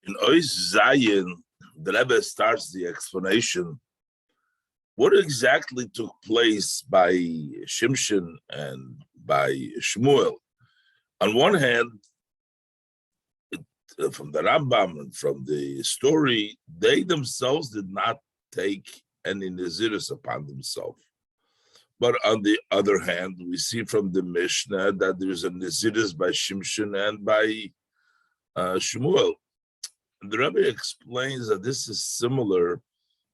In Ois Zayin, the Rebbe starts the explanation. What exactly took place by Shimshon and by Shmuel? On one hand, from the Rambam and from the story, they themselves did not take any Naziris upon themselves. But on the other hand, we see from the Mishnah that there's a Naziris by Shimshon and by Shmuel. And the Rebbe explains that this is similar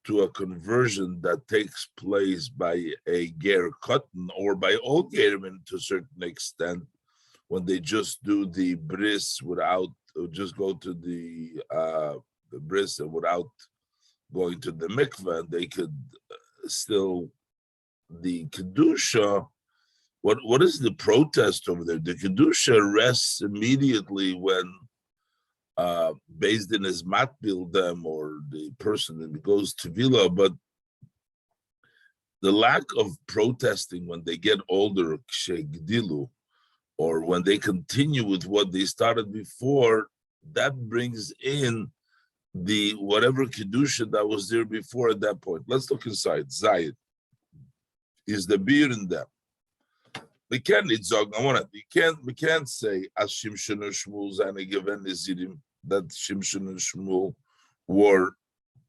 to a conversion that takes place by a ger cotton or by all germen to a certain extent, when they just do the bris without, or just go to the bris and without going to the mikveh, they could still, the kedusha. What is the protest over there? The kedusha rests immediately when based in his matbil them, or the person that goes to vila, but the lack of protesting when they get older, kshegdilu, or when they continue with what they started before, that brings in the whatever kedusha that was there before at that point. Let's look inside. Zayid is the beer in them. We can't we can't say as Shimshon and Shmuel zane given Nizirim, that Shimshon and Shmuel were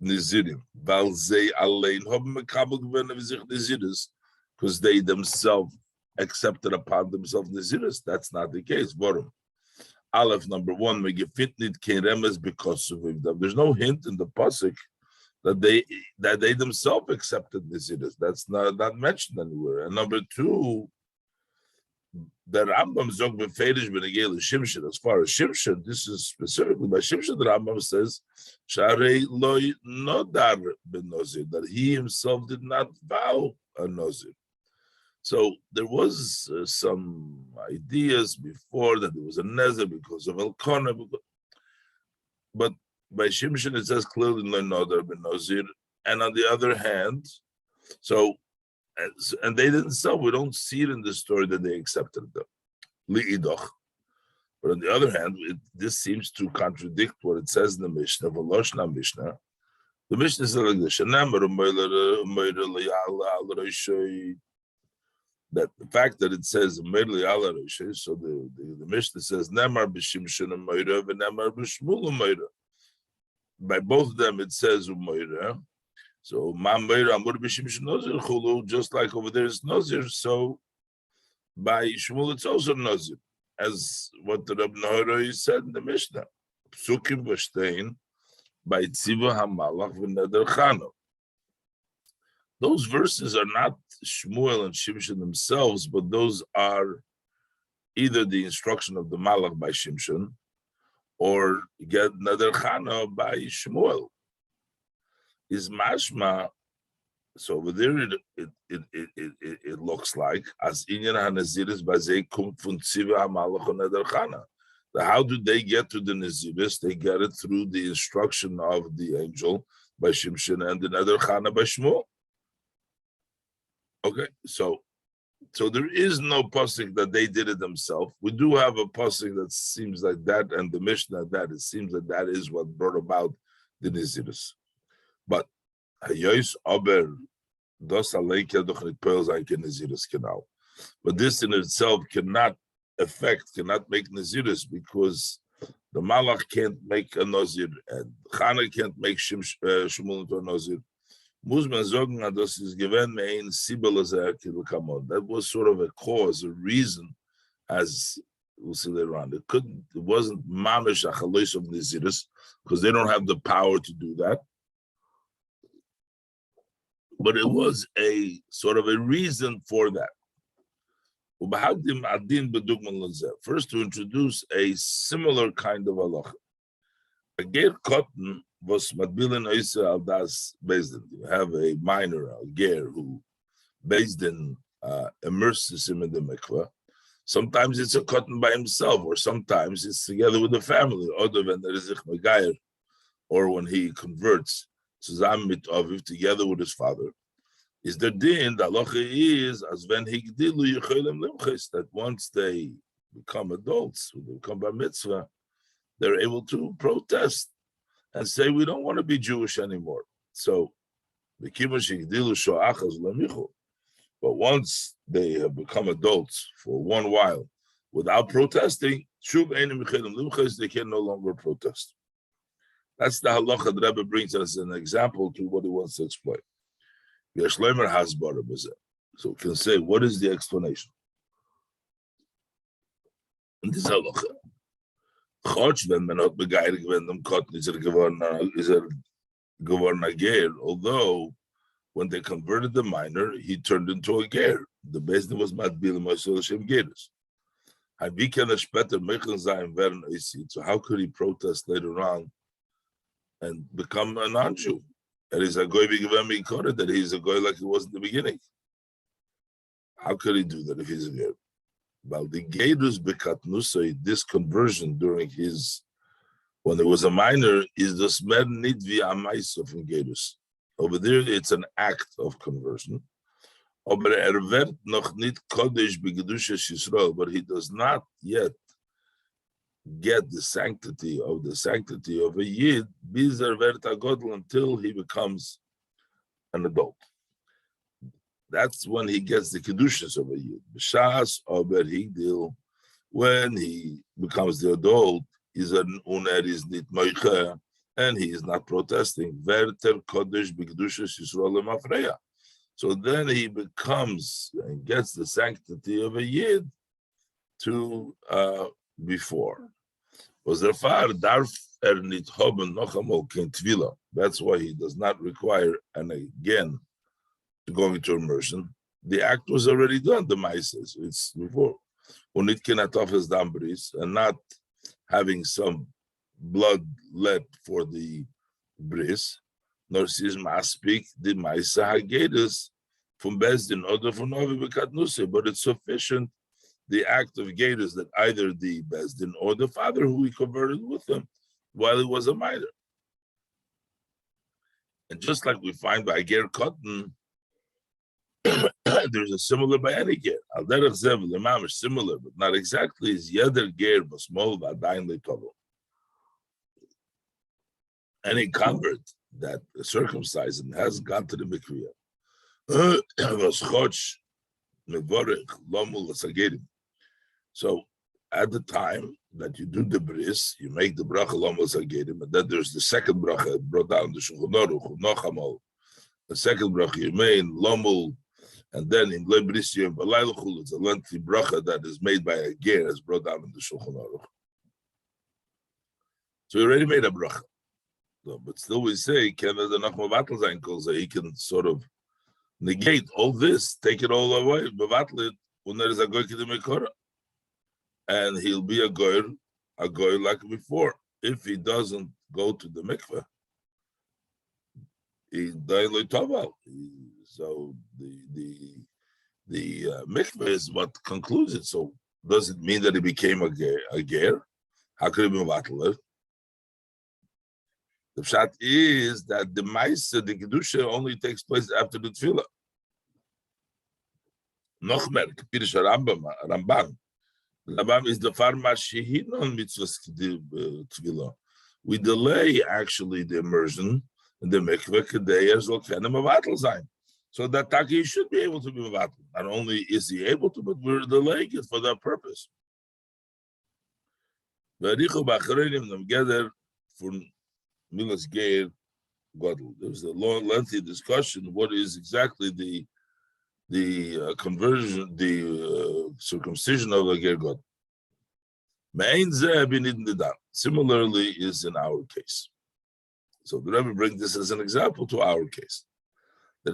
Nizirim. Weil sie allein haben mekabel gewinnen wie sich Niziris, because they themselves accepted upon themselves Naziris. That's not the case. Warum? Aleph, number one, we get nit kein remes because of them. There's no hint in the pasuk that they themselves accepted Naziris. That's not mentioned anywhere. And number two, the Rambam zog beferish benegel Shimshon. As far as Shimshon, this is specifically by Shimshon. The Rambam says, "Sharei loy nodar ben Nazir," that he himself did not vow a Nazir. So there was some ideas before that there was a Nazir because of Elkanah, but by Shimshon it says clearly loy nodar ben Nazir. And on the other hand, so. And they didn't sell. We don't see it in the story that they accepted them. Li'idoch. But on the other hand, this seems to contradict what it says in the Mishnah. V'loshna Mishnah. The Mishnah says like this: that the fact that it says so the Mishnah says Nemar b'Shimshon u'Moira v'Nemar b'Shmuel u'Moira. By both of them, it says u'Moira. So just like over there is Nazir, so by Shmuel it's also Nazir, as what the Rabbi Nahoroi said in the Mishnah. Psukim v'shtein by Tziva Hamalach v'Neder Chano. Those verses are not Shmuel and Shimshon themselves, but those are either the instruction of the Malach by Shimshon or get Neder Chano by Shmuel. Is mashma, so over there it looks like as inyan hanaziris bazei kum fun tziva hamalach neder chana. How do they get to the naziris? They get it through the instruction of the angel by Shimshon and the neder chana by Shmuel. Okay, so there is no pasuk that they did it themselves. We do have a pasuk that seems like that, and the Mishnah that it seems that that is what brought about the naziris. But aber das allein doch nicht pearl sein kann Naziris genau. But this in itself cannot make Naziris, because the Malach can't make a Nazir and Chana can't make Shmuel into a Nazir. Muss man sagen, dass es gewähnt mir ein Sibel come on. That was sort of a cause, a reason, as we'll see later on. It wasn't mamish a chalois of Naziris, because they don't have the power to do that. But it was a sort of a reason for that. First, to introduce a similar kind of halacha. A ger cotton was matbilin oisa al das bezdin. You have a minor, a ger, who bezdin immerses him in the mikveh. Sometimes it's a cotton by himself, or sometimes it's together with the family, or when he converts zusammen mit Aviv, together with his father. Is the din, the halacha is, as when higdilu yicholim limches, that once they become adults, when they become bar mitzvah, they're able to protest and say we don't want to be Jewish anymore. So, but once they have become adults for one while without protesting, they can no longer protest. That's the halacha the Rebbe brings us an example to what he wants to explain. So we can say, what is the explanation? And this halacha. Although when they converted the minor, he turned into a ger. The Bezdin was matbil Mosul Hashem gerus. So how could he protest later on and become a non-Jew? And he's a goy that he's a goy like he was in the beginning. How could he do that if he's a ger? Well, the gerus bekatnusay, this conversion during his, when there was a minor, is the smer nidvi amaiso from gerus. Over there, it's an act of conversion. But he does not yet get the sanctity of a yid until he becomes an adult. That's when he gets the kedushas of a yid. When he becomes the adult, he's an uner, is nit moicha, and he is not protesting. So then he becomes and gets the sanctity of a yid to before. That's why he does not require, and again, to go into immersion. The act was already done, the Maises. It's before. And not having some blood let for the bris, nor sees maspik the Maisa Hagedas from Bezdin order for Novi Bekatnuse, but it's sufficient the act of Gatus that either the Bezdin or the father who he converted with him while he was a minor. And just like we find by Ger Cotton, there's a similar by any ger. Al derech zev lemam is similar, but not exactly. Is yeder ger basmol v'adayin le'tovo. Any convert that circumcised and has gone to the mikveh was choch mevorech lomul l'sagerim. So at the time that you do the bris, you make the bracha lomul l'sagerim, and then there's the second bracha brought down the Shulchan Aruch Nochamal. The second bracha you made lomul. And then in Lebrisium Balayluchul, it's a lengthy bracha that is made by a ger, as brought down in the Shulchan Aruch. So he already made a bracha. So, but still we say, can the Nachmavatl sein calls that he can sort of negate all this, take it all away, Bavatl it, when there is a goy kidem ekora. And he'll be a goy like before. If he doesn't go to the mikveh, he dain lo taval. So the mikveh is what concludes it. So does it mean that he became a ger? How could he be mevatel? The pshat is that the ma'aseh, the kedusha, only takes place after the tefillah. Nochmer, Pirish Rambam. Rambam is the farma shehinon mitzvahs tefillah. We delay actually the immersion in the mikveh kedei as l'kenem mevatel zayin. So that Taki should be able to be mevatel. Not only is he able to, but we're delaying it for that purpose. Together for Milas Geir Godel. There's a long, lengthy discussion. What is exactly the conversion, the circumcision of a Geir Godel? Similarly, is in our case. So the Rebbe brings this as an example to our case. The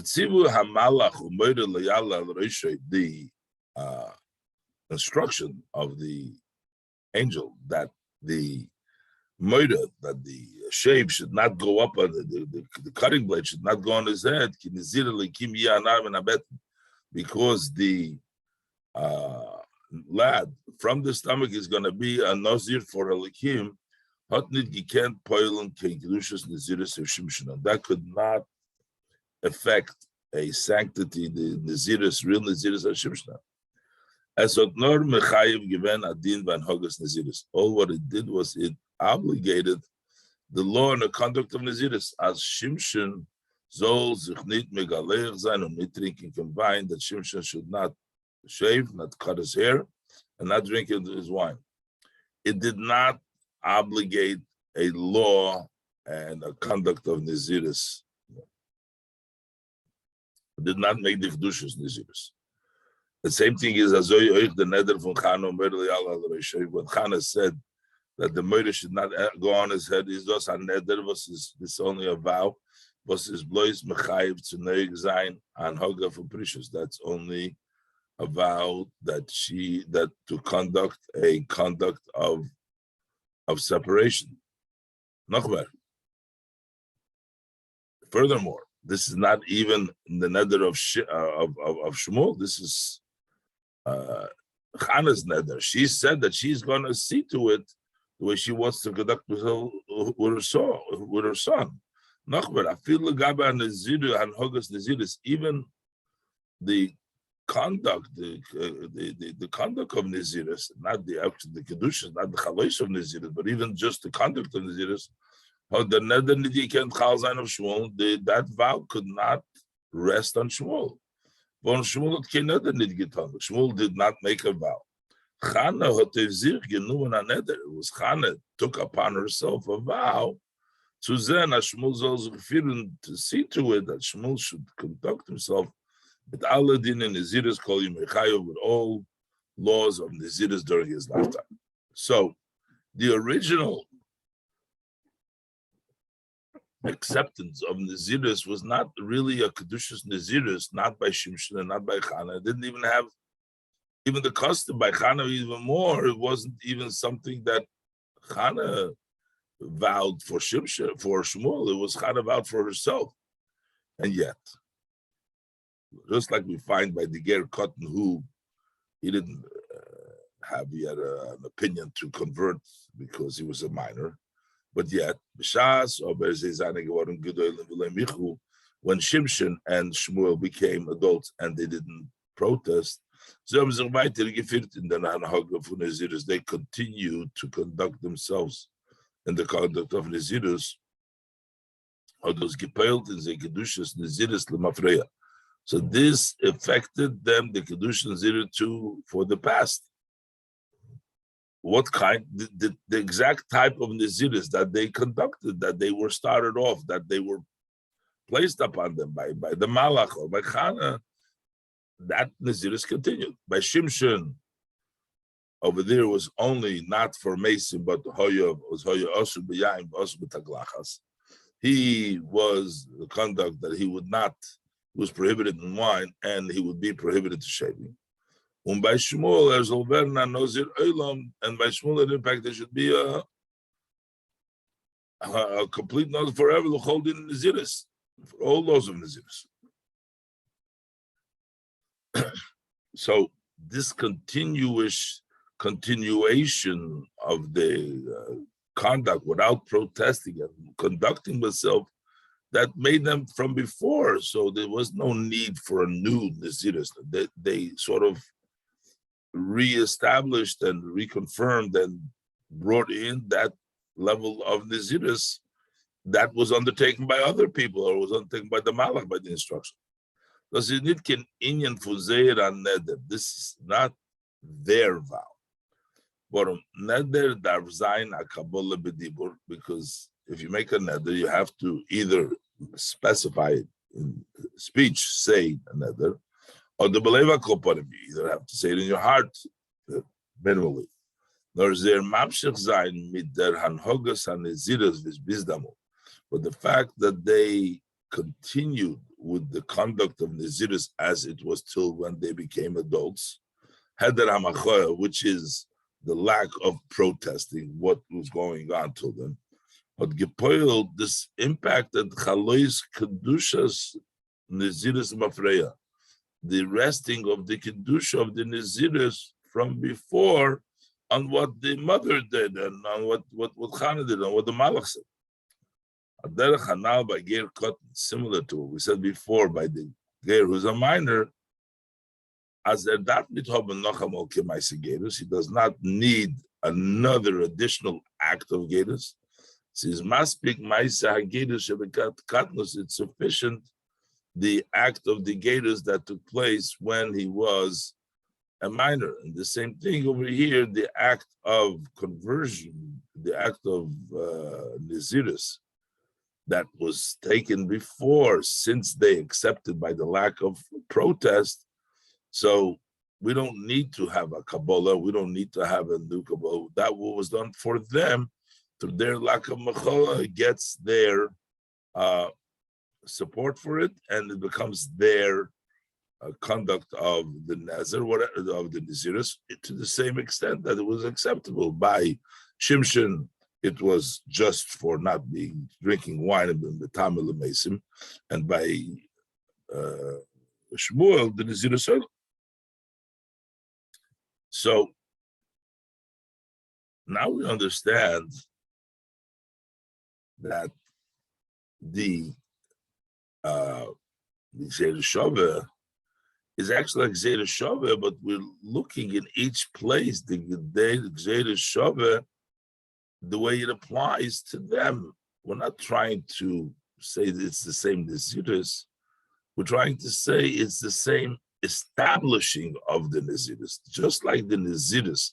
instruction of the angel that the murder, that the shave should not go up, the cutting blade should not go on his head, because the lad from the stomach is going to be a nazir for a likim. That could not affect a sanctity, the Naziris, real Naziris Hashimshna. As nor mechayiv given adin van hogas Naziris. All what it did was it obligated the law and the conduct of Naziris, as Shimshon soll sich nicht megaleich sein und nicht drinking combined, that Shimshon should not shave, not cut his hair, and not drink his wine. It did not obligate a law and a conduct of Naziris. It did not make the Kedushas Naziris. The same thing is the neder from Chana, when Chana said that the murder should not go on his head, is just a neder, was this only a vow, was his blois mechayiv to neig zayin and hoga for precious. That's only a vow that to conduct a conduct of separation. Nochmer. Furthermore, this is not even the neder of Shmuel. This is Chana's neder. She said that she's going to see to it the way she wants to conduct with her son. Nachbar, I feel legaba and Naziru and Hogas Naziris, even the conduct, the conduct of Naziris, not the Kedushas, not the Chalosh of Naziris, but even just the conduct of Naziris, how the neder nidiken Chalzain of Shmuel, that vow could not rest on Shmuel. Von Shmuel Shmuel did not make a vow. Chana it was Chana took upon herself a vow to then Shmuel to see to it that Shmuel should conduct himself with Aladin and Naziris call you Mechayo with all laws of Naziris during his lifetime. So the original acceptance of Naziris was not really a Kedushas Naziris, not by Shimshon and not by Chana. It didn't even have even the custom by Chana even more. It wasn't even something that Chana vowed for Shimshon, for Shmuel. It was Chana vowed for herself. And yet, just like we find by the Ger Cotton, who he didn't have yet an opinion to convert because he was a minor. But yet, when Shimshon and Shmuel became adults and they didn't protest, they continued to conduct themselves in the conduct of Nazirus, or those gepeiled in the Kedushas Naziris Lemafreya. So this affected them, the Kedush Nazirus, too, for the past. What kind, the exact type of Naziris that they conducted, that they were started off, that they were placed upon them by the Malach or by Chana, that Naziris continued. By Shimshon, over there was only not for Mason, but Hoya Osu B'Yayim Osu B'Taglachas. He was the conduct that he would not, was prohibited in wine, and he would be prohibited to shaving. And by Shmuel, there's Olverna Nozir Olam, and by Shmuel, in fact, there should be a complete nose forever, the whole din Naziris, for all laws of Naziris. So this continuation of the conduct without protesting and conducting themselves, that made them from before. So there was no need for a new Naziris. They sort of reestablished and reconfirmed and brought in that level of Naziris that was undertaken by other people or was undertaken by the Malach, by the instruction. This is not their vow. But neder darf sein a kabbalah b'dibur, because if you make a neder, you have to either specify it in speech, say a neder, or the beleva koparim, you either have to say it in your heart, minimally. Nor is there mamshech sein mit der hanhogas haneziras v'bizdamo. But the fact that they continued with the conduct of Naziris as it was till when they became adults, heder hamachoya, which is the lack of protesting what was going on to them, but gepoiled, this impacted chalois kedushas Naziris mafreya, the resting of the kedusha of the Naziris from before on what the mother did and on what Chana did and what the Malach said. Aderech Hanal by Ger Cotton, similar to what we said before by the Ger who's a minor, as he does not need another additional act of Gerus. Says maspik ma'isa hagerus shebekat katnus. It's sufficient the act of the gerus that took place when he was a minor. And the same thing over here, the act of conversion, the act of Nazirus that was taken before, since they accepted by the lack of protest. So we don't need to have a Kabbalah, we don't need to have a new Kabbalah. That what was done for them, through their lack of Mechola, gets their support for it, and it becomes their conduct of the Nazir, of the Nazirus, to the same extent that it was acceptable by Shimshon. It was just for not drinking wine in the Tamil Mesim, and by Shmuel, the Nazirus. So now we understand that the Gzeira Shava is actually like Gzeira Shava, but we're looking in each place, the Gzeira Shava, the way it applies to them. We're not trying to say that it's the same Nazirus. We're trying to say it's the same establishing of the Nazirus. Just like the Nazirus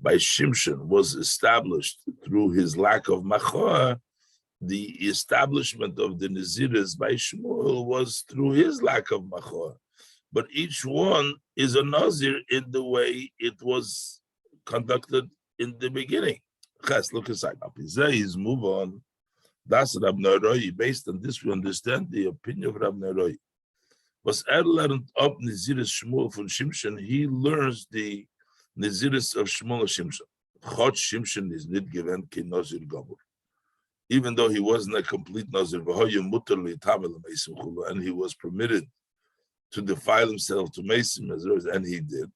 by Shimshon was established through his lack of Machoah, the establishment of the Nazirus by Shmuel was through his lack of Machoah. But each one is a Nazir in the way it was conducted in the beginning. Look aside. Is move on. That's Rab Neroi. Based on this, we understand the opinion of Rab Neroi. Was learned up Nazirus Shmuel from Shimshon. He learns the Nazirus of Shmuel Shimshon. Chot Shimshon is not given ki Nazir Gomor. Even though he wasn't a complete Nazir, and he was permitted to defile himself to Mesim, and he did.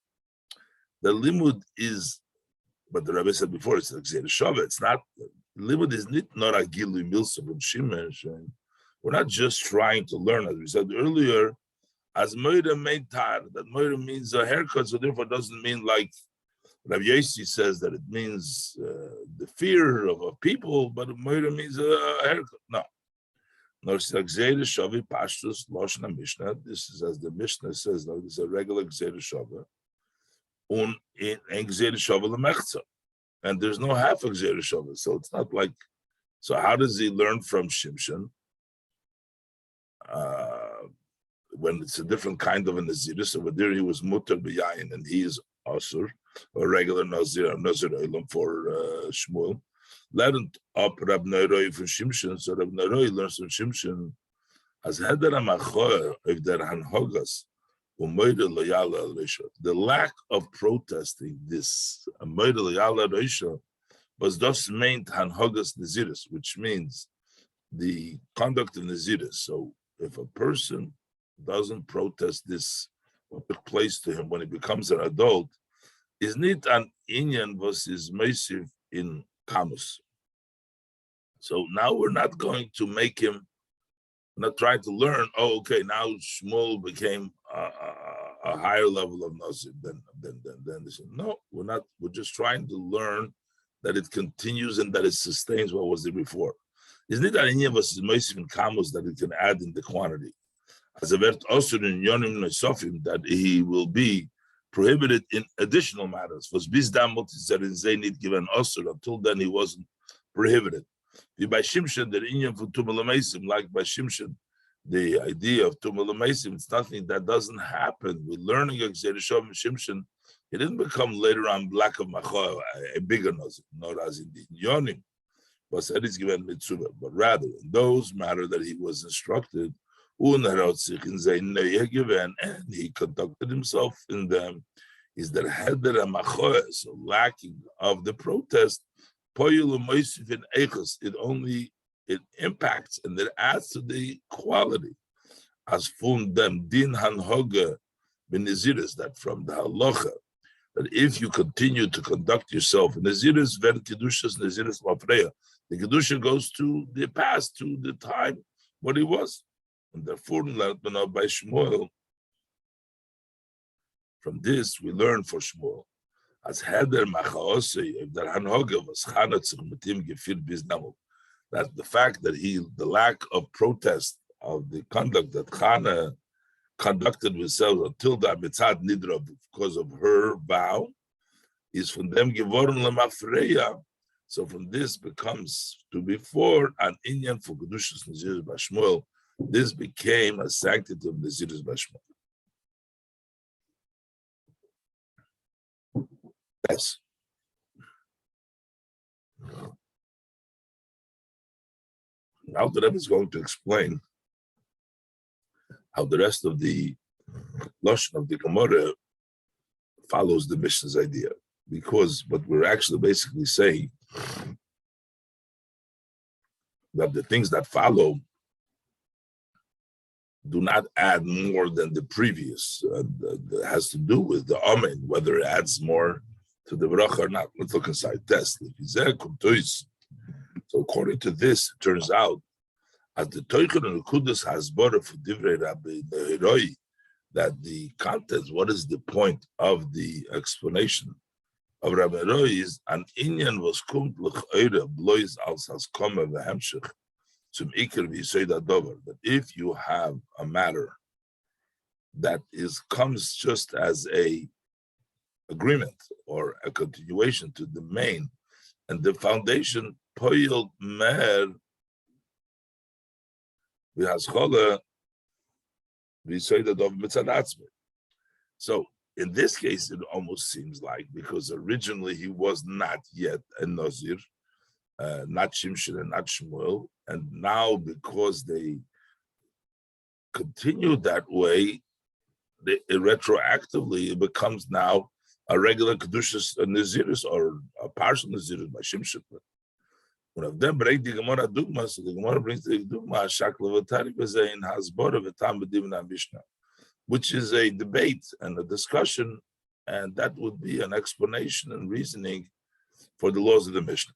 The limud is, but the Rabbi said before, it's like Gzeira Shava. It's not, limud is not a Gilu Milsa from Shemesh. We're not just trying to learn, as we said earlier, as Moira made tar, that Moira means a haircut, so therefore it doesn't mean like Rabbi Yossi says that it means the fear of people, but Moira means a haircut. No. No, it's like Gzeira Shava Pashtus Loshna Mishnah. This is as the Mishnah says, like it's a regular Gzeira Shava. In Gzeira Shava Lemechza. And there's no half of Gzeira Shava. So it's not like, so how does he learn from Shimshon? When it's a different kind of a Nazirus, over there he was Mutter B'yayin, and he is Asur, a regular Nazir Elam for Shmuel. Learned up Rab Neroi from Shimshon, so Rab Neroi learns from Shimshon as Heder HaMachoah of der Hanhogas u'Moira Loyala Reisha. The lack of protesting this Moira Loyala Reisha was thus meant Hanhogas Nazirus, which means the conduct of Nazirus. So if a person doesn't protest this, what took place to him when he becomes an adult, is not an inyan versus Meisiv in Kamus. So now we're not going to make him, not trying to learn, oh, okay, now Shmuel became a higher level of Nazir than this. No, we're not. We're just trying to learn that it continues and that it sustains what was there before. It's not that any of us is Meisiv in Kamus that it can add in the quantity. As a vert Osur in Yonim Nosofim, that he will be prohibited in additional matters. Was bizdamot is that in Zaynit given Osur, until then he wasn't prohibited. By Shimshon, the inyan for Tumul Mesim, like by Shimshon, the idea of Tumul Mesim, it's nothing that doesn't happen. We're learning of Gzeira Shava and Shimshon. It didn't become later on black of Machoah, a bigger Nazir, not as in the Yonim, but said he's given Mitzvah, but rather in those matter that he was instructed, and he conducted himself in them, is that Heder HaMachoah, so lacking of the protest, it impacts and it adds to the quality. As from them din hanhoga b'nezirus, that from the halacha, that if you continue to conduct yourself in nezirus, ven kedushas nezirus mafreya, the kedusha goes to the past, to the time what he was. And therefore, by Shmuel, from this we learn for Shmuel, as Heder Machaosei, if der Hanhoga was Chanatzich mit ihm geführt bis Namuk, that the fact that the lack of protest of the conduct that Chana conducted herself until the Mitzad Nidra because of her vow is from them Gevorn Lemafreya. So from this becomes to before an Inyan for Kedushas Naziris Bashmuel. This became a sanctity of Naziris Bashmuel. Yes. Now the Rebbe is going to explain how the rest of the Lashon of the Gemara follows the Mishnah's idea. Because what we're actually basically saying that the things that follow do not add more than the previous. That has to do with the Amen, whether it adds more to the bracha or not. Let's look inside. Test. So according to this, it turns out as the Toichon and the Kudus has brought for Divrei Rabbi Nehiroi, that the contents, what is the point of the explanation of Rabbi Nehiroi is an Inyan was kumt l'ch'oire blois als haskoma v'hemshech zum iker v'yisoid adover, that if you have a matter that comes just as a agreement or a continuation to the main, and the foundation poyel mer v'haschole v'yisoid adover mitzad. So in this case, it almost seems like, because originally he was not yet a Nazir, not Shimshon and not Shmuel, and now because they continued that way, retroactively it becomes now a regular Kedushas Naziris or a partial Naziris by Shimshon. One of them brings the Gemara Dugma, so the Gemara brings the Dugma, Shakla V'tari B'zein Hasbora V'tam B'divna Mishnah, which is a debate and a discussion, and that would be an explanation and reasoning for the laws of the Mishnah.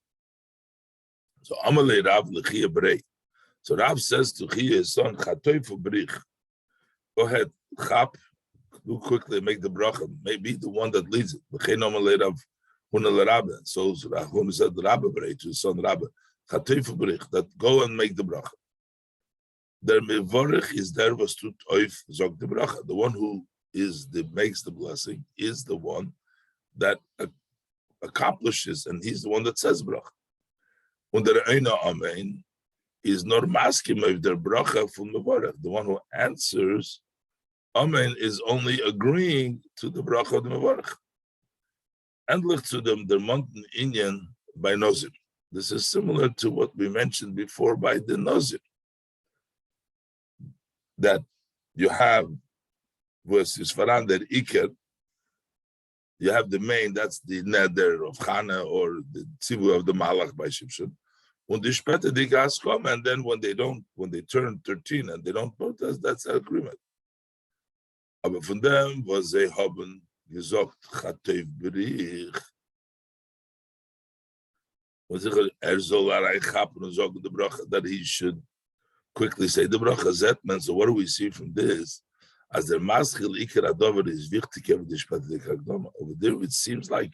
So Amalei Rav L'chia Brei. So Rav says to Chia, his son, Chatoy for Brich. Go ahead, Chap, do quickly, make the bracha. Maybe the one that leads it. L'chein Amalei Rav Huna L'Rabbe. So Rav Huna said Rabbe Brei to his son Rabbe. Chatoy for Brich, that go and make the bracha. Der mevorich is there was to oif zog the bracha. The one who makes the blessing is the one that accomplishes, and he's the one that says bracha. Und der eina amen is nor maskim of der bracha from mevorich. The one who answers amen is only agreeing to the bracha of the mevorich. And look to them the mountain inyan by Nazir. This is similar to what we mentioned before by the Nazir, that you have versus Faran der Iker, you have the main, that's the Neder of Chana or the Tzivu of the Malach by Shimshon. When the Shpete the gas come, and then when they turn 13 and they don't protest, that's an agreement. Aber von dem, was they haben gesagt, Chatev Berich, was soll chappen und sagen, that he should quickly say the bracha zetman. So what do we see from this? As the maschil iker adover is wichtig over the shpatik hagdama. Over there, it seems like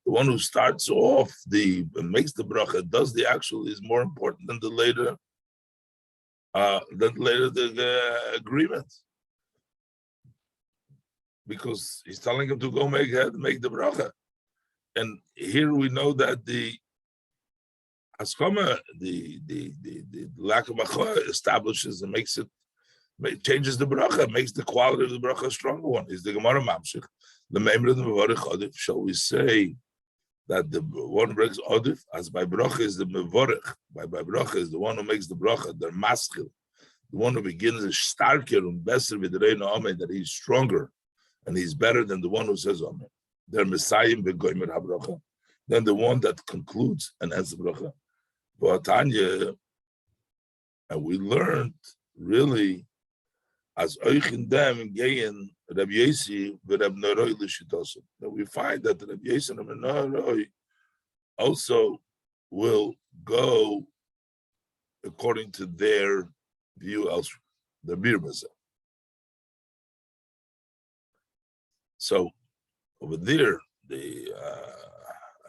the one who starts off makes the bracha, does the actual, is more important than the later agreement, because he's telling him to go make the bracha, and here we know that the Haskama, the lack of macha establishes and changes the bracha, makes the quality of the bracha a stronger one. Is the Gemara Mamshich. The member of the Mevorich Odif, shall we say that the one brings Odif, as by bracha is the Mevorich, by bracha is the one who makes the bracha, the maskil, the one who begins is starker and better with the reino amen, that he's stronger and he's better than the one who says amen. They're Messiah begoimer habracha, then the one that concludes and ends the bracha. Tanya, and we learned really as Oichin Dem Gayin Rabbi Yesi Rabbi Nehiroi L'Shitoso, that we find that Rabbi Yesi and Rabbi Nehiroi also will go according to their view elsewhere, the Bir Bazeh. So over there,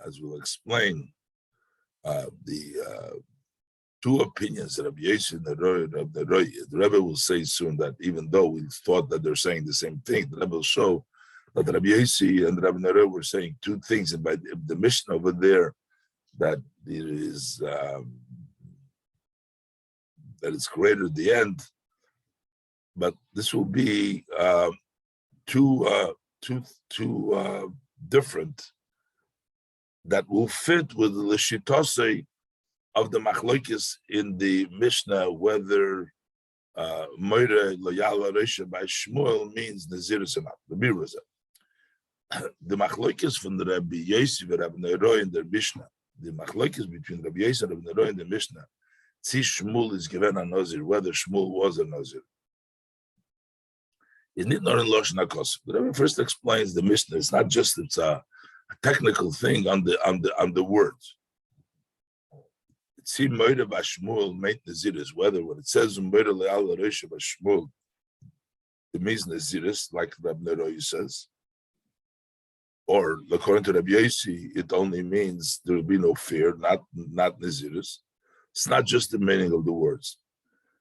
as we'll explain, the two opinions, Rabbi Yossi and the Roy. The Rebbe will say soon that even though we thought that they're saying the same thing, the Rebbe will show that Rabbi Yossi and Rabbi Nero were saying two things, and by the Mishnah over there, that there is that it's greater at the end, but this will be two different that will fit with the Lishitose of the Machlokes in the Mishnah, whether Moire Loyala Resha by Shmuel means Nazirus or not. The Biruzah. The Machlokes from the Rabbi Yossi and Rabbi Nero in the Mishnah, the Machlokes between Rabbi Yossi and Rabbi Nero in the Mishnah, see Shmuel is given a Nazir, whether Shmuel was a Nazir. It's not in Lashon HaKos. The Rebbe first explains the Mishnah. It's not just it's a technical thing on the words. It seems Moira Bashmuel made Naziris, whether when it says Moira Leal Resha Bashmuel, it means Naziris, like Rabbi Neroy says, or according to Rabbi Yossi, it only means there will be no fear, not Naziris. It's not just the meaning of the words.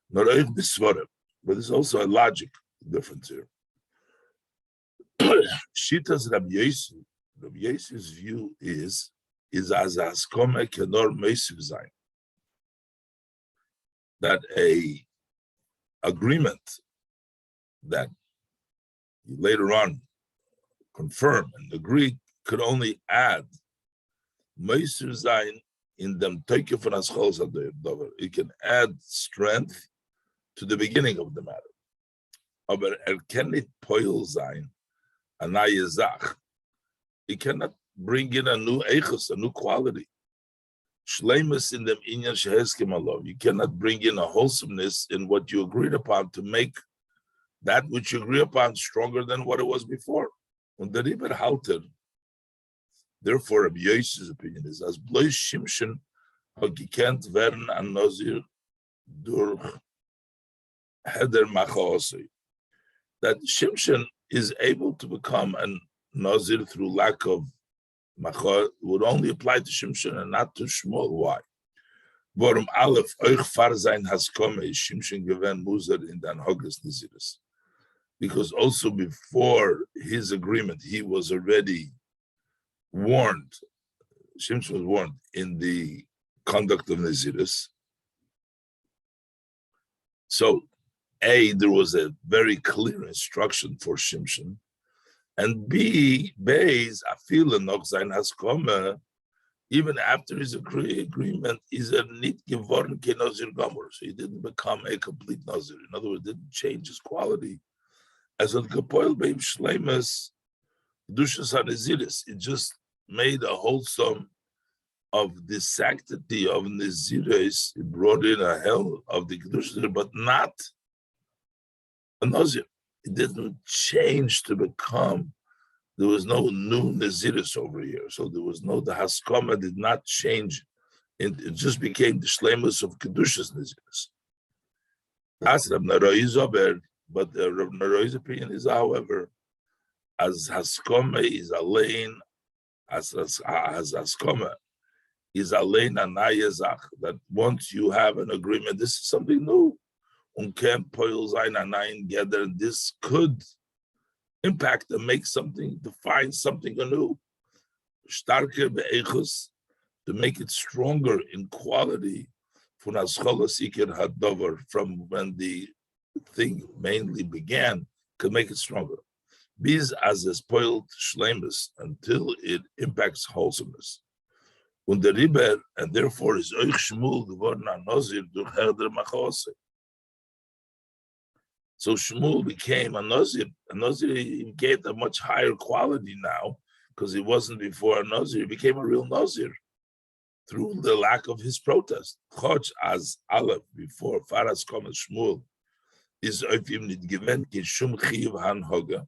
But there's also a logic difference here. Shitas Rabbi Yossi's view is as Haskoma Kenor Meisiv Zayin, that a agreement that you later on confirm and agree could only add Meisiv Zayin in them Teikef and Aschol Zadover. It can add strength to the beginning of the matter. Aber kann nicht Poil sein, a neue Sach. It cannot bring in a new echos, a new quality. Shleimus in them inyan sheheskim alov. You cannot bring in a wholesomeness in what you agreed upon to make that which you agree upon stronger than what it was before. Und der Riber halter, therefore, Rabbi Yossi's opinion is as blois Shimshon gekent werden an Nazir durch heder machaosei. That Shimshon is able to become a Nazir through lack of Machor would only apply to Shimshon and not to Shmuel. Why? Warum Aleph euch far sein Haskome is Shimshon given Muzer in the Hogres Naziris. Because also before his agreement, he was already warned, Shimshon was warned in the conduct of Naziris. So, A, there was a very clear instruction for Shimshon. And B, Beis, Afila noch sein Haskome, even after his agreement, is a nit geworden ke Nazir Gomer. So he didn't become a complete Nazir. In other words, didn't change his quality. As on Kapoil Beim Shleimus, Dushas HaNaziris, it just made a wholesome of the sanctity of Naziris. It brought in a hell of the Kedushas, but not a Nazir. It didn't change to become, there was no new Naziris over here. So there was no, the Haskoma did not change. It just became the Shleimus of Kedushas Naziris. That's Rab Neroi's over, but Rab Neroi's opinion is, however, as Haskoma is Alein, as Haskoma is Alein Anayezach, that once you have an agreement, this is something new. Can Poil Zayin Anayin gather, this could impact and make something, define something anew. Starker be'echus, to make it stronger in quality, from when the thing mainly began, could make it stronger. Biz as a spoiled shleimus until it impacts wholesomeness. Und der Riber, and therefore is euch Shmuel geworden an Nazir durch Herder Machose. So Shmuel became a Nazir. A Nazir, he gained a much higher quality now, because he wasn't before a Nazir. He became a real Nazir through the lack of his protest. Choch as Aleph before Faras Kom Shmuel is auf ihm nicht gewinnt, kein Shum Chiyuv Hanhoga.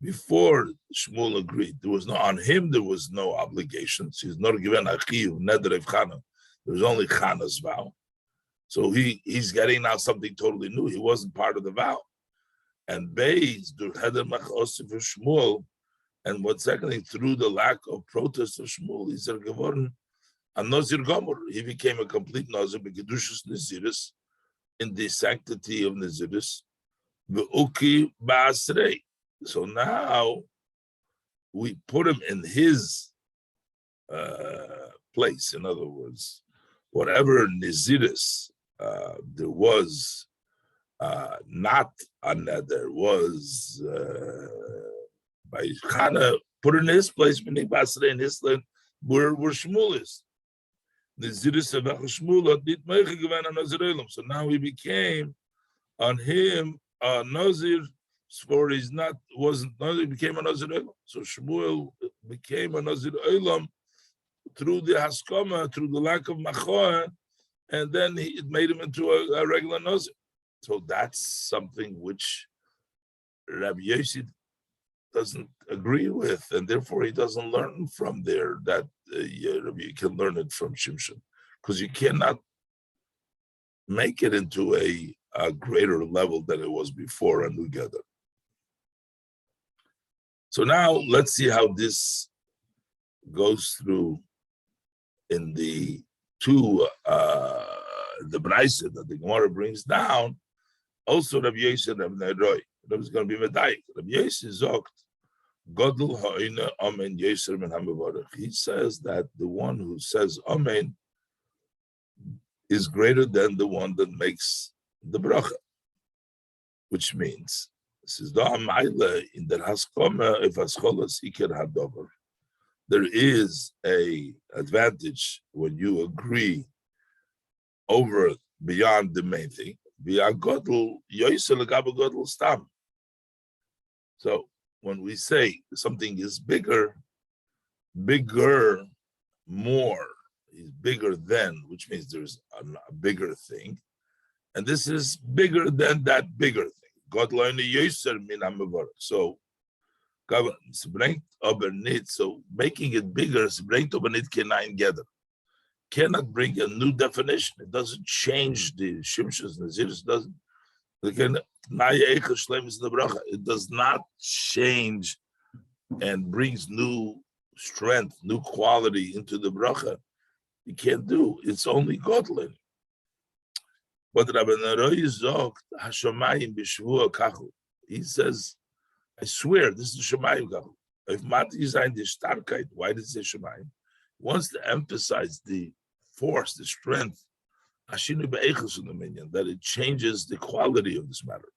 Before Shmuel agreed, there was no, on him there was no obligations. He's not given a Chiyuv, Neder of Chana. There was only Chana's vow. So he's getting now something totally new. He wasn't part of the vow. And Beis, the Heder Machose for Shmuel, and what secondly, through the lack of protest of Shmuel, is geworden A Nazir Gomer, he became a complete Nazir, Bekedushus Naziris, in the sanctity of Naziris, Uki Ba'asrei. So now we put him in his place. In other words, whatever Naziris there was not a nether, was by Chana put in his place, meaning Ba'asrei in his land, where Shmuel is. So now he became on him a Nazir, for he's not wasn't Nazir, became a Nazir Olam. So Shmuel became a Nazir Olam through the Haskama, through the lack of Machoah, and then it made him into a regular Nazir. So that's something which Rabbi Yossi doesn't agree with, and therefore he doesn't learn from there that you can learn it from Shimshon, because you cannot make it into a greater level than it was before and together. So now let's see how this goes through in the two the Braise that the Gemara brings down. Also, Rabbi Yossi, Rabbi Neroy, Rabbi is going to be Medayik. Rabbi Yossi Zogt, Godel ha'ina amen Yosef men ha'mevarach. He says that the one who says amen is greater than the one that makes the bracha, which means this is the amaila in the haskoma if hascholas iker hadover. There is a advantage when you agree over beyond the main thing. Via godel Yosef legabe godel stam. So when we say something is bigger, more is bigger than, which means there's a bigger thing, and this is bigger than that bigger thing. God learned Yosef min ha'mevarach. So, so making it bigger, cannot bring a new definition. It doesn't change the Shimshas Naziris. Doesn't. It does not change and brings new strength, new quality into the bracha. You can't do. It's only Godlin. But Rabbi Neroy Zogt Hashamayim b'Shavua Kachu. He says, I swear, this is Shamayim Kachu. If Mati Zayin the Starkheit, why did it say Shamayim? He wants to emphasize the force, the strength, that it changes the quality of this matter.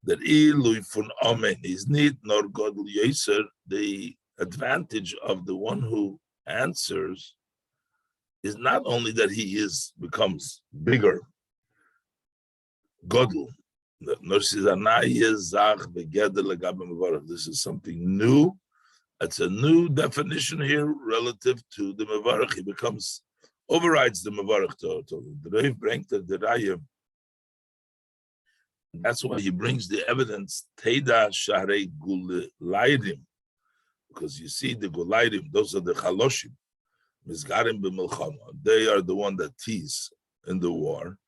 That is need nor Godel Yeser, the advantage of the one who answers is not only that he becomes bigger, Godel. This is something new. It's a new definition here relative to the Mevarach. He overrides the Mevarach total. The Reiv brings the Rayim. That's why he brings the evidence, Teda Sharei Gulayrim, because you see the Gulayrim, those are the Chaloshim, Mizgarim b'Milchama. They are the one that tease in the war.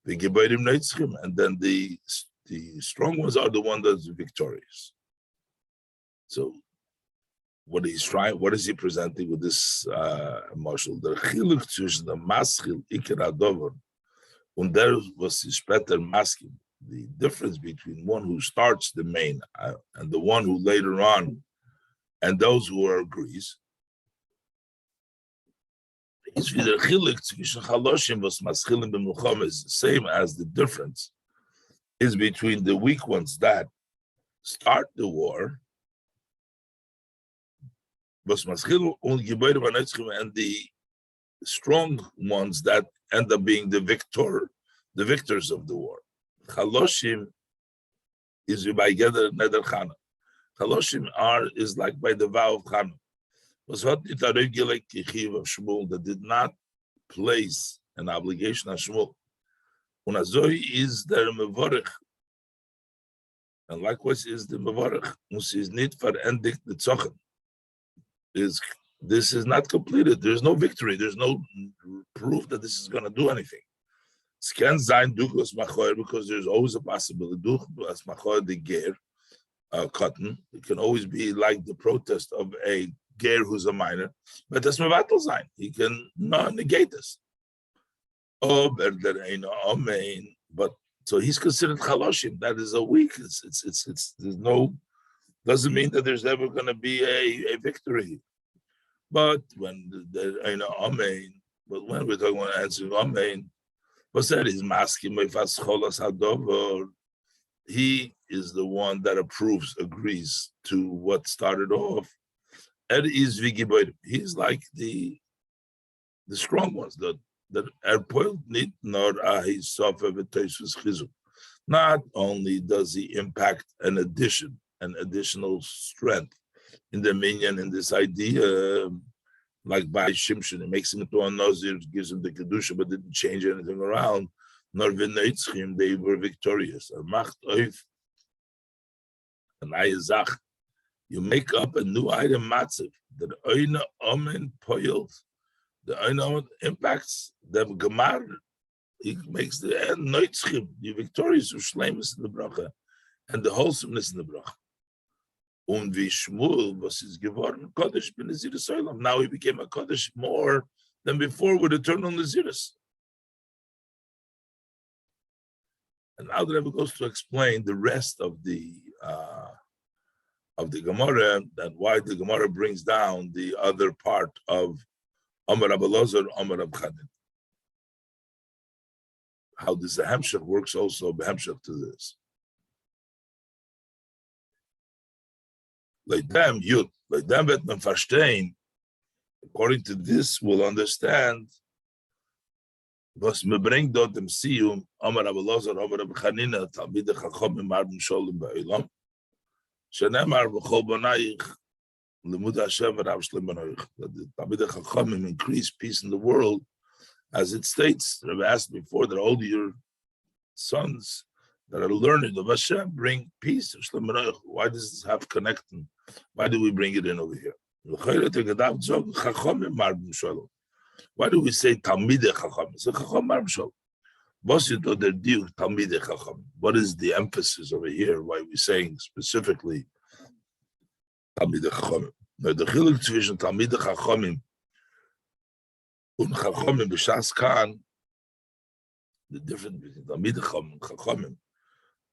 The Gebayrim Neitzchim, and then the strong ones are the ones that's victorious. So what is he presenting with this marshal? The Chiluk zwischen the Maschil Iker Adover und der was is später Maschil. The difference between one who starts the main and the one who later on, and those who are agrees, is the Chiluk zwischen Chaloshim was Maschilim b'Milchama is the same as the difference is between the weak ones that start the war and the strong ones that end up being the victors of the war. Chaloshim is by Geder Neder Chana. Chaloshim is like by the vow of Chana. That did not place an obligation on Shmuel. Unazoi is the Mevorich. And likewise is the Mevorich. Is not verendigt the Zochen. This is not completed. There's no victory. There's no proof that this is going to do anything. It can sein duchos machoyer because there's always a possibility. Duchos machoyer the ger cotton. It can always be like the protest of a ger who's a minor, but that's mevatel zayin. He can not negate this. Oh, but so he's considered chaloshim. That is a weak. It's there's no, doesn't mean that there's ever going to be a victory. But when the amen, but when we're talking about answering amen, what's that? Is masking mefas cholas hadover. He is the one that approves, agrees to what started off. Ed is vigiboid. He's like the strong ones that need not not only does he impact an additional strength in the minyan, in this idea, like by Shimshon, it makes him into a Nazir, gives him the Kedusha, but didn't change anything around. Nor v'neitzchim, they were victorious. Macht oif, an ayazach. You make up a new item matziv that oina omen poiled. The oina impacts the gemar. He makes the end noitzchim, the victorious ushleimus in the bracha, and the wholesomeness in the bracha. Und wie Shmuel was his geworden Kodesh ben Naziris Olam. Now he became a Kodesh more than before with eternal Naziris. And now the Rebbe goes to explain the rest of the Gemara, that why the Gemara brings down the other part of Amar Rabbi Elazar, Amar Rabbi Chaim. How this Hemshech works also, Hemshech to this. Like them wird man verstehen. According to this, we'll understand. Was me bringt dort im Siyum, Amar Rabbi Elazar, Amar Rabbi Chanina, Talmidei Chachamim Arbim Sholem Ba'olam, shenemar v'chol banayich limud Hashem v'rav shlem banayich. That the Talmidei Chachamim increase peace in the world, as it states. Rabbi asked before that all your sons that are learning of Hashem bring peace. Why does this have connecting? Why do we bring it in over here? Why do we say Talmidei Chachamim? So Chacham Arbim Sholem. What is the emphasis over here? Why are we saying specifically Talmidei Chachamim? Now the chiluk zwischen Talmidei Chachamim and Chachamim b'shas kan, the difference between Talmidei Chachamim and Chachamim.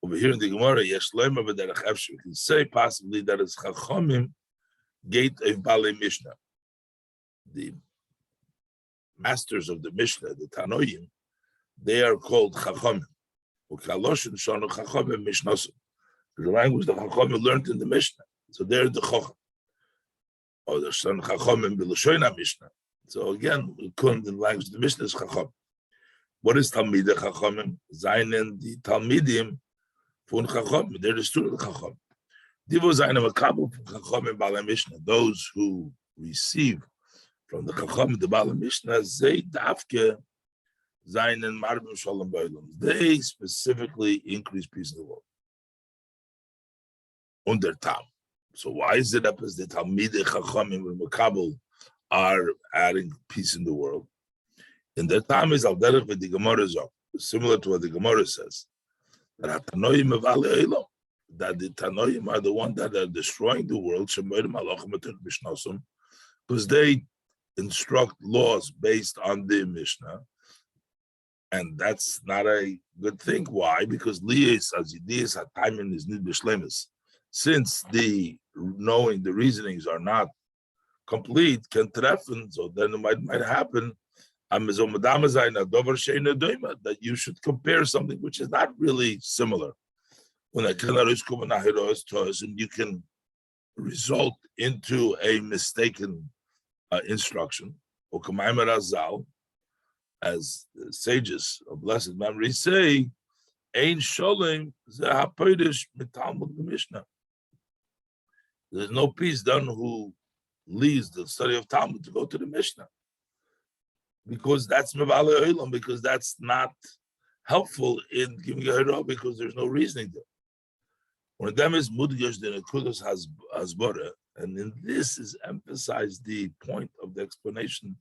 Over here in the Gemara, Yesh Loimer b'derech efshir. We can say possibly that it's Chachamim gate of Balei Mishnah. The masters of the Mishnah, the Tanoim, they are called Chachamim. U'kaloshin shonu Chachamim Mishnasim. The language the Chachamim learned in the Mishnah. So they're the Chacham. Or the son Chachamim b'Lashoina Mishnah. So again, the language of the Mishnah is Chacham. What is Talmidei Chachamim? Zainen the Talmidim von Chachamim. They're the student of Chacham. Divo zainen makabel from Chachamim Balei Mishnah. Those who receive from the Chacham, the Balei Mishnah, they dafke zainen marbim sholem ba'olam. They specifically increase peace in the world. Under tam. So why is it up as the Talmidei Chachamim and Makabel are adding peace in the world? In their time is al derech with the Gemara zok, similar to what the Gemara says, that Tanoim evale elam, that the Tanoim are the one that are destroying the world, because they instruct laws based on the Mishnah, and that's not a good thing. Why? Because liyes as idiyas hataimin is nid b'shlemis. Since the knowing the reasonings are not complete, can treffen, so then it might happen that you should compare something which is not really similar. When and you can result into a mistaken instruction. As the sages of blessed memory say, Ein Sholem Zehapoidish Mitalmud Mishnah. There's no peace done who leaves the study of Talmud to go to the Mishnah, because that's Mevale Olam, because that's not helpful in giving a hero, because there's no reasoning there. One of them is Mudgash the Nekudos Hasbara, and in this is emphasized the point of the explanation.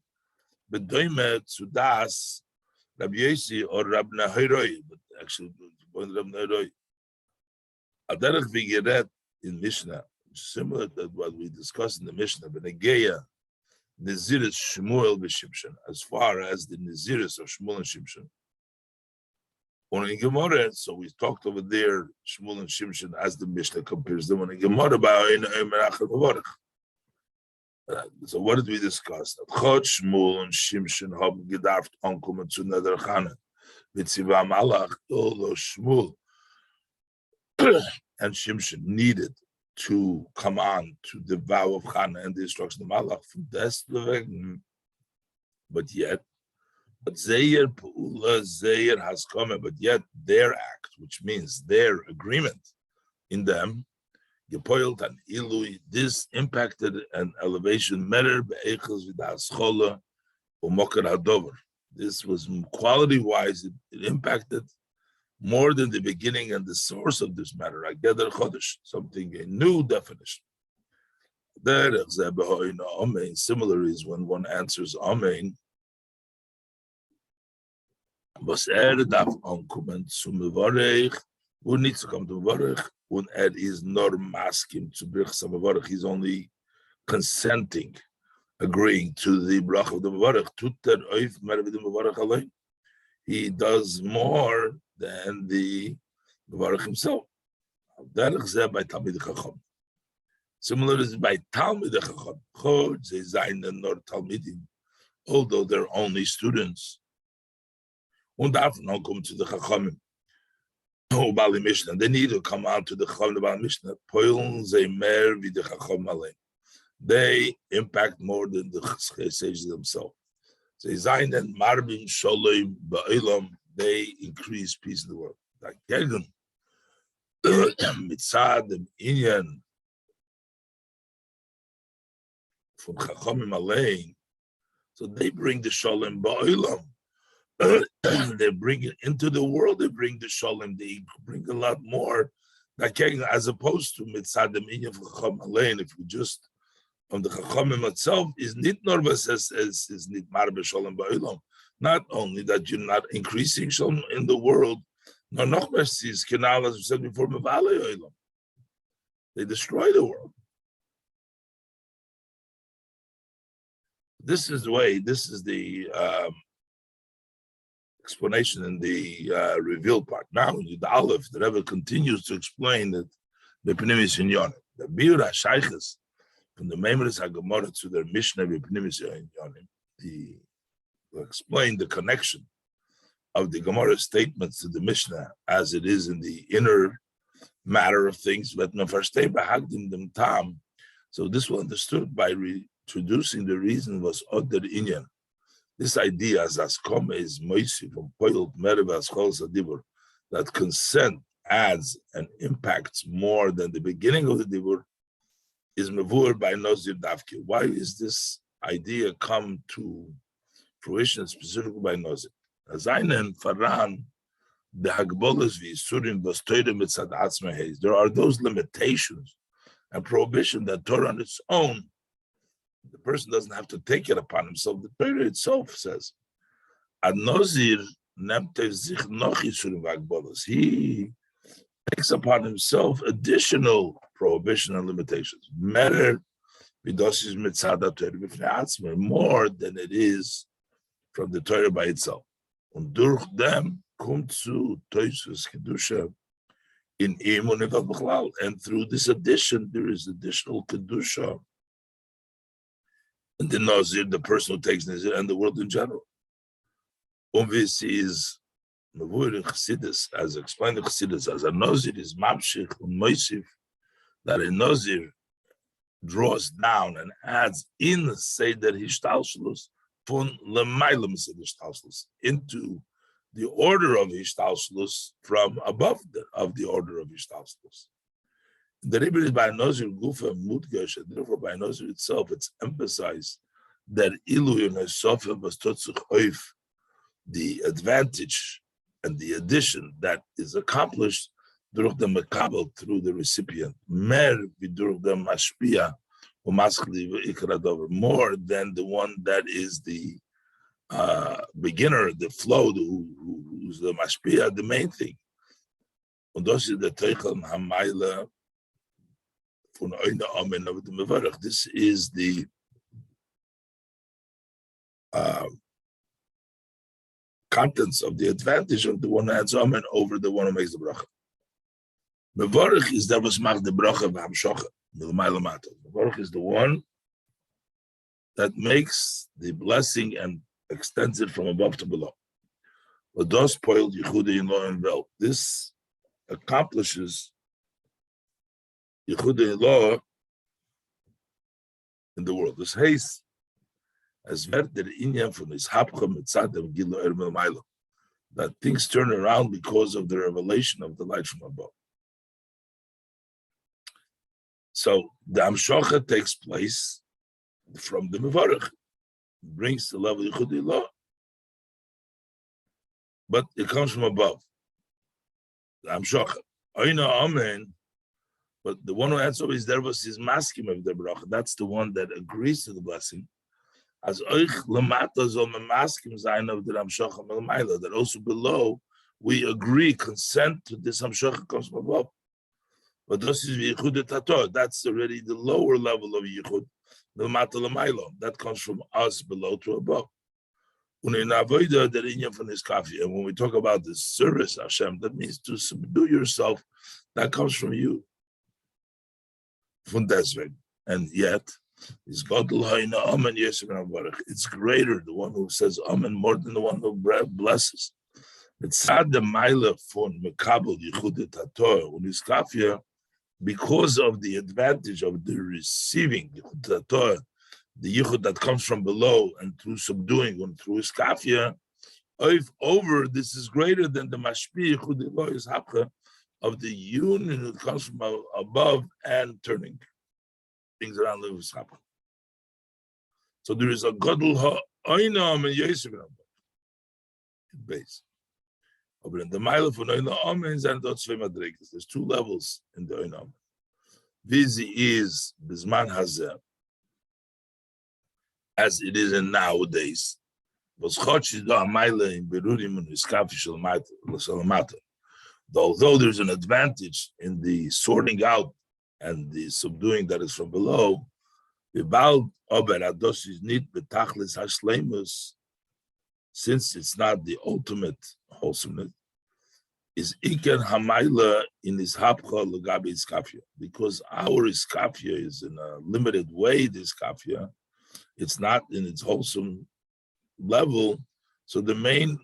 Bedoime Tzudas Rabbi Yosi or Rabbi Nahiroi, but actually Rabbi Nahiroi. Aderech Vigiret in Mishnah, similar to what we discussed in the Mishnah, Benegeya, Naziris Shmuel B'Shimshon, as far as the Naziris of Shmuel and Shimshon. In Gemara, so we talked over there, Shmuel and Shimshon, as the Mishnah compares them. In Gemara, so what did we discuss? Chod Shmuel and Shimshon haben gedarft ankommen zu Nederchana. Mitziva Malach, although Shmuel and Shimshon needed to come on to the vow of Chana and the instruction of Malach from des Levegen, but yet, Zeir has come, but yet their act, which means their agreement in them, gepoilt and ilui, this impacted an elevation matter be'echos v'da'aschola u'moker hadover. This was quality-wise, it impacted more than the beginning and the source of this matter. Ageder chodesh, something, a new definition. Similar is when one answers Amen. Was darf ankommen zum Mevarech, who needs to come to Mevarech, when is nor masking to Birchsa Mevarech, he's only consenting, agreeing to the brach of the Mevarech. Tutter oif mervid Mevarech alone. He does more than the Mevarech himself. Derech zeh by Talmid Chacham. Similar is by Talmid Chacham. Chod ze zayin nor Talmidim, although they're only students. Und darf now come to the Chachamim, Bali Mishnah. They need to come out to the Chachamim, the Bali Mishnah. Poilun ze mer vid the Chacham alein. They impact more than the sages themselves. They zayin and marbin sholem ba'olam. They increase peace in the world. Like Gergen, mitzad and inyan from Chachamim alein. So they bring the sholem ba'olam. They bring it into the world, they bring the shalom, they bring a lot more, as opposed to mitzadim inyan chacham alein. If you just from the chachamim itself is nit norvas is nit marbe shalom ba'olam. Not only that you're not increasing shalom in the world, nor noch is kenal, as we said before, mevale olam. They destroy the world. This is the way. This is the explanation in the reveal part. Now, in the Aleph, the Rebbe continues to explain that the Pnimis in Yonim, the Biura Shaykhs, from the Meimeres HaGemara to their Mishnah, the Pnimis in Yonim, the explain the connection of the Gemara statements to the Mishnah as it is in the inner matter of things. But them tam. So this was understood by introducing the reason was Oder Inyan. This idea as Askome is Moisi from Poilot Merev Aschol Sadibur, that consent adds and impacts more than the beginning of the Dibur, is Mavur by Nozir Davki. Why is this idea come to fruition specifically by Nozir? Zainen Faran, the Hagbolas Visurim was Toide Mitzad Atzmehes. There are those limitations and prohibition that Torah on its own, the person doesn't have to take it upon himself. The Torah itself says, Ad Nozir nemtev zich noch Yisurim v'Hagbolas. He takes upon himself additional prohibition and limitations. Merer v'dosis mitzad Torah b'fnei atzmei, more than it is from the Torah by itself. Und durch dem kommt zu Toisus Kedusha in Emun Evad B'chlal. And through this addition, there is additional Kedusha. And the Nazir, the person who takes Nazir, and the world in general. This is Mavur in Chassidus, as explained in Chassidus, as a Nazir is Mamshich and Moisif, that a Nazir draws down and adds in the Seder Hishtalshlus von Lemailam Seder Hishtalshlus into the order of Hishtalshlus from above the order of Hishtalshlus. The Rebbe is by Nazir Gufa Mutgash, and therefore by Nazir itself, it's emphasized that Ilu Yonesofa was Totzuch Oif, the advantage and the addition that is accomplished through the Makabel, through the recipient, Mer Vidur the Mashpia, more than the one that is the beginner, the flow, who's the Mashpia, the main thing. And those are the Teichel Hamaila This is the contents of the advantage of the one who adds amen over the one who makes the bracha. Mevarich is that was mach the bracha v'hamshocha. Mevarich is the one that makes the blessing and extends it from above to below. This accomplishes Yichudei law in the world. This haste as der inyan from his hapcha mitzadem gilo ermel mailo, that things turn around because of the revelation of the light from above. So the amshocha takes place from the mevarich, brings the level of Yichudei law, but it comes from above. The amshocha, oina amen. But the one who adds over his dervos is maskim of the bracha. That's the one that agrees to the blessing. As oich lamata zol maskim zayin of the amshocha melmaila. That also below we agree, consent to this amshocha comes from above. But this is yichud tator. That's already the lower level of yichud. Lamata lamaila. That comes from us below to above. And when we talk about the service Hashem, that means to subdue yourself. That comes from you. And yet, it's greater, the one who says amen more than the one who blesses. It's sad the maila von mekabel yichud tator, because of the advantage of the receiving yichud tator, the yichud that comes from below and through subduing and through iskafia, over this is greater than the mashpi yichud is hapcha of the union that comes from above and turning things around the hapcha. So there is a gadol ha'oinam and yosef base. But in the mile of oinam amens and dotzvei madregas, there's two levels in the oinam. Vizi is bisman hazeh, as it is in nowadays. Although there's an advantage in the sorting out and the subduing that is from below, since it's not the ultimate wholesomeness, is iken hamayla in his hapcha legabe iskafia, because our iskafia is in a limited way. The iskafia, it's not in its wholesome level. So the main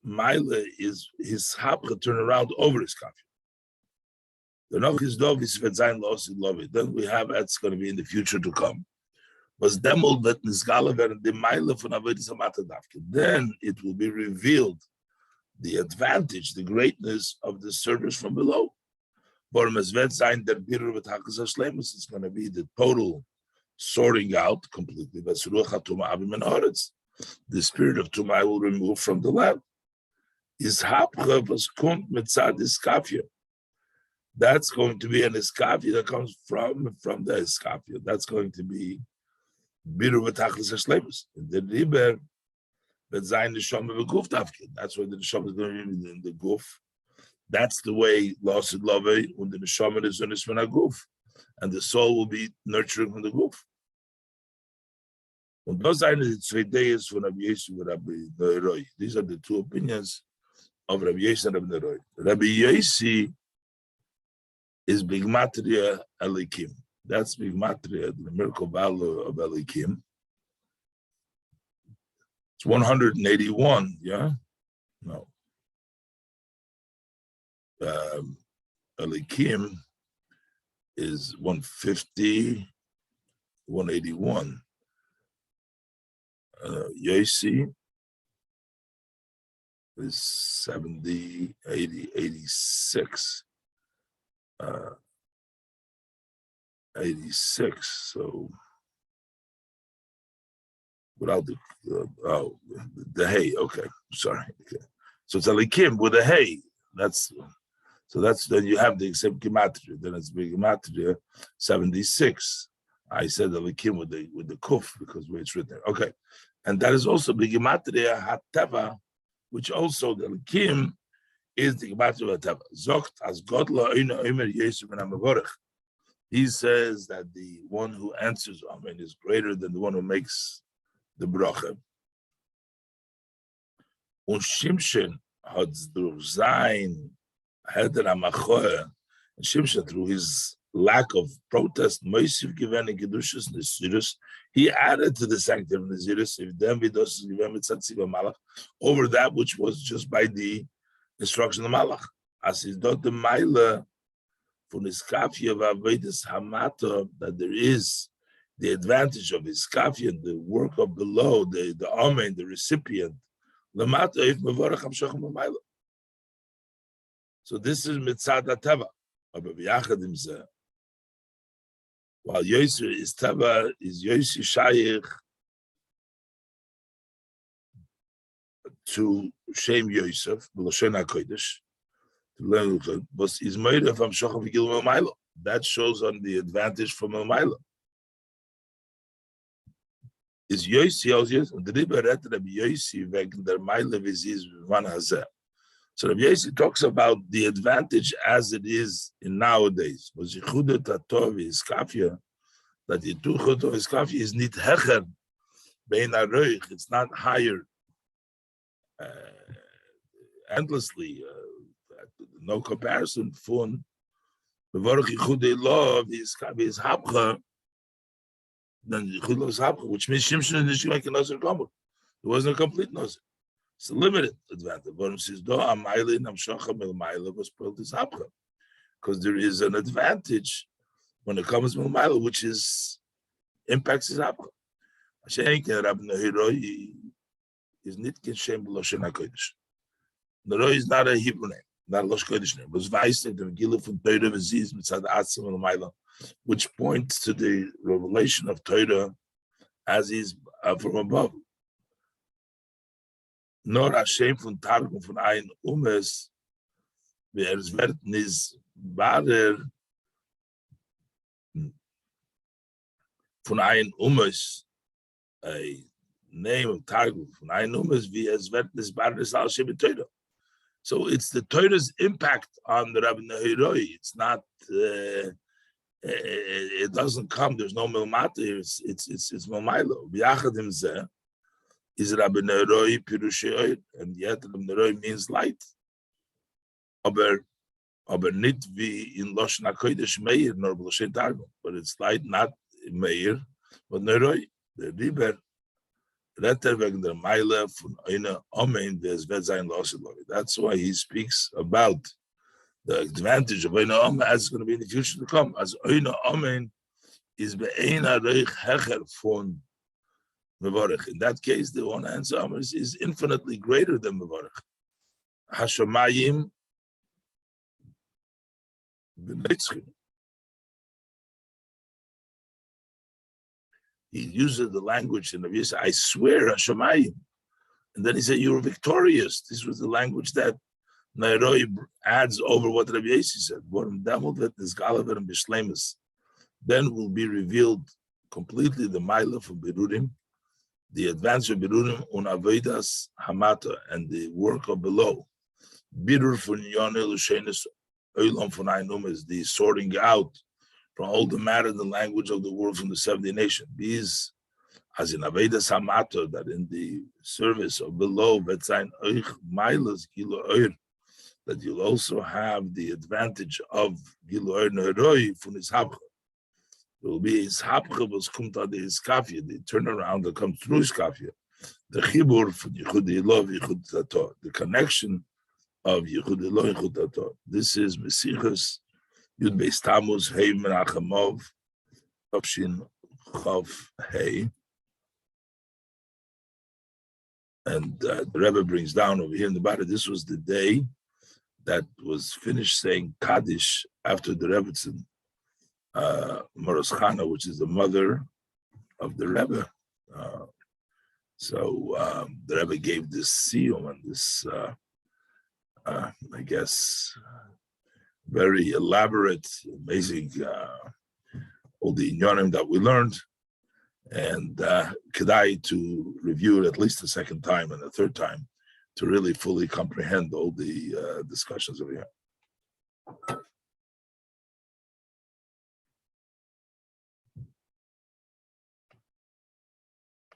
maila is his hapcha turn around over his kafia. The noch is dov is vetzayin losid lovi. Then we have that's going to be in the future to come. Was demol that nisgala werden the maila von avodas hamata davke. Then it will be revealed the advantage, the greatness of the service from below. It's going to be the total sorting out completely. The spirit of Tumah will remove from the land. That's going to be an iskafia that comes from the iskafia. That's going to be bitter v'tachlis hashlemus. The riber v'zayin neshama v'guf tafkid. That's why the neshama is going to be in the guf. That's the way losid love when the neshama is in the guf, and the soul will be nurturing from the guf. These are the two opinions of Rabbi Yossi and Rabbi Neroi. Rabbi Yossi is Big Matria Elikim. That's Big Matria, the miracle value of Elikim. It's 181, yeah? No. Elikim is 150, 181. Yossi is 70, 80, 86. 86. So without the hay. Okay, sorry. Okay. So it's Elikim with a hay. That's then you have the except gematria. Then it's big gematria 76. I said Elikim with the kuf because where it's written there. Okay. And that is also the gematria hateva, which also the Elikim is the gematria hateva. Zokt as God la oina omer Yosef and Amavorech. He says that the one who answers Amen is greater than the one who makes the bracha. Und Shimshon hat durch sein Heder HaMachoer, and Shimshon, through his lack of protest, Moisiv given in Kedushas Nesirus, he added to the sanctity of Nesirus, if them vidos given with Tzatziva Malach, over that which was just by the instruction of Malach. As is dot the Maila for Niskafia of Avedis Hamata, that there is the advantage of Iskafia, the work of below, the Amen, the recipient. Lamata if Mavarach Hamshachim Maila. So this is Mitzad HaTeva. While Yosef is Teva, is Yosef Shaykh to Shem Yosef, B'Lashon HaKodesh, to learn, but is made of Hamshachim V'Gilum Maila. That shows on the advantage from Maila. Is Yosef, und the Rebbe read Rabbi Yosef wegen der Maila v'ziz v'man hazeh. So Rabbi Yosef talks about the advantage as it is in nowadays. Was Yichudat Atov Iskafia, that the Yichudat of Iskafia is nit hecher bein aroich. It's not higher endlessly. No comparison. Fun Mevarach Yichudei Lov Iskafia is Habcha. Then Yichudei is Habcha, which means Shimshon and Yishim can Nazir Gomer. It wasn't a complete Nazir. It's a limited advantage. But it says, because there is an advantage when it comes to Maila, which is impacts his Hapcha. Is Nitkin Shem B'Lashon HaKodesh. Neroi is not a Hebrew name, not a Losh Kodesh name. It was Weisnig, the Megillah from Torah V'Ziz, Mitzad Atzim and Maila, which points to the revelation of Torah as is from above. Nor Hashem von Targum von ein Umes, wie es wird nicht barer von ein Umes, a name of Targum von ein Umes, wie es wird nicht barer ist al Shem Torah. So it's the Torah's impact on the Rabbi Nehiroi. It's not. It doesn't come. There's no milmata here. It's milmailo. B'yachadim zeh. Is Rabbi Neroi Pirushei, and yet Rabbi Neroi means light. Aber nit wie in Lashon HaKodesh Meir nor B'Lashon Targum, but it's light not Meir, but Neroi. The Riber Retter wegen der Meile von einer Amen, des wird sein Lashon. That's why he speaks about the advantage of einer Amen as it's going to be in the future to come. As einer Amen is be'ena reich hecher von Mevarech. In that case, the one answer is infinitely greater than Mevarech. Hashamayim b'neitzchim. He uses the language in the Yisrael, I swear, Hashamayim. And then he said, you're victorious. This was the language that Nairoi adds over what Rabbi Yossi said. Then will be revealed completely the Maila from Berurim, the advance of Berurim on Avedas Hamata, and the work of below. Birur von Yonel Shenis Olam von Einum is the sorting out from all the matter, the language of the world from the 70 nations. These, as in Avedas Hamata, that in the service of below, Betzain Oich Mailas Gilo Oir, that you'll also have the advantage of Gilo Oir Neroi from his Habcha. There will be his Habcha was Kumta de Iskafia, the turnaround that comes through Iskafia. The Chibur from Yichud Elov, Yichud Tato, the connection of Yichud Elov, Yichud Tato. This is Mesichas Yud Beis Tammuz Hei Menachamov Tavshin Chav Hei, and the Rebbe brings down over here in the bottom. This was the day that was finished saying Kaddish after the Rebbetzin, Moros Chana, which is the mother of the Rebbe. So the Rebbe gave this seal and this, I guess, very elaborate, amazing, all the inyanim that we learned, and kedai to review it at least a second time and a third time to really fully comprehend all the discussions over here.